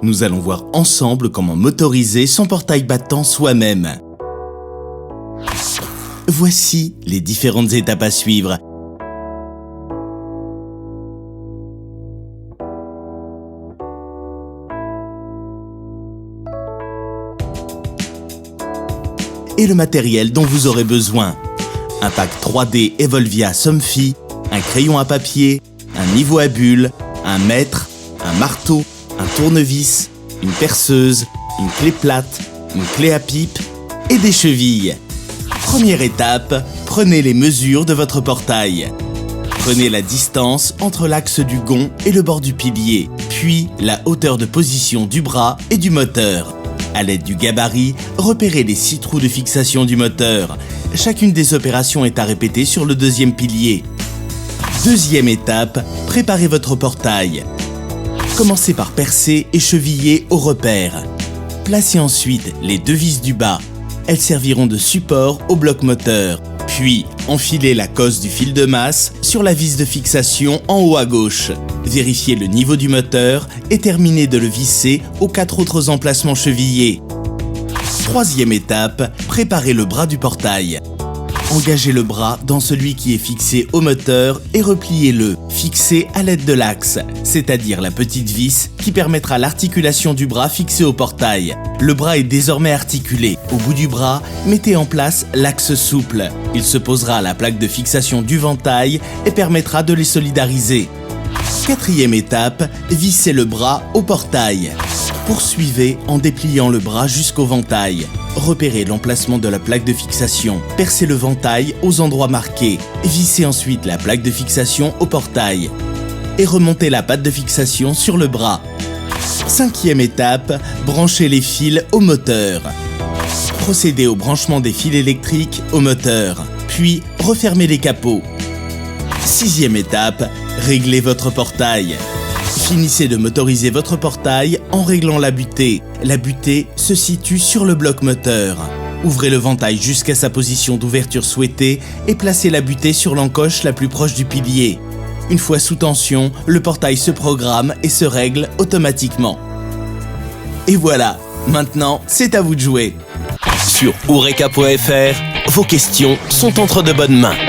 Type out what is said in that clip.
nous allons voir ensemble comment motoriser son portail battant soi-même. Voici les différentes étapes à suivre. Et le matériel dont vous aurez besoin. Un pack 3D Evolvia Somfy, un crayon à papier, un niveau à bulles, un mètre, un marteau, un tournevis, une perceuse, une clé plate, une clé à pipe et des chevilles. Première étape, prenez les mesures de votre portail. Prenez la distance entre l'axe du gond et le bord du pilier, puis la hauteur de position du bras et du moteur. À l'aide du gabarit, repérez les 6 trous de fixation du moteur. Chacune des opérations est à répéter sur le deuxième pilier. Deuxième étape, préparez votre portail. Commencez par percer et cheviller au repère. Placez ensuite les 2 vis du bas. Elles serviront de support au bloc moteur. Puis, enfilez la cosse du fil de masse sur la vis de fixation en haut à gauche. Vérifiez le niveau du moteur et terminez de le visser aux 4 autres emplacements chevillés. Troisième étape, préparez le bras du portail. Engagez le bras dans celui qui est fixé au moteur et repliez-le, fixé à l'aide de l'axe, c'est-à-dire la petite vis qui permettra l'articulation du bras fixé au portail. Le bras est désormais articulé. Au bout du bras, mettez en place l'axe souple. Il se posera à la plaque de fixation du ventail et permettra de les solidariser. Quatrième étape, vissez le bras au portail. Poursuivez en dépliant le bras jusqu'au ventail. Repérez l'emplacement de la plaque de fixation. Percez le ventail aux endroits marqués. Vissez ensuite la plaque de fixation au portail. Et remontez la patte de fixation sur le bras. Cinquième étape, branchez les fils au moteur. Procédez au branchement des fils électriques au moteur. Puis, refermez les capots. Sixième étape, réglez votre portail. Finissez de motoriser votre portail en réglant la butée. La butée se situe sur le bloc moteur. Ouvrez le ventail jusqu'à sa position d'ouverture souhaitée et placez la butée sur l'encoche la plus proche du pilier. Une fois sous tension, le portail se programme et se règle automatiquement. Et voilà, maintenant c'est à vous de jouer. Sur Eureka.fr, vos questions sont entre de bonnes mains.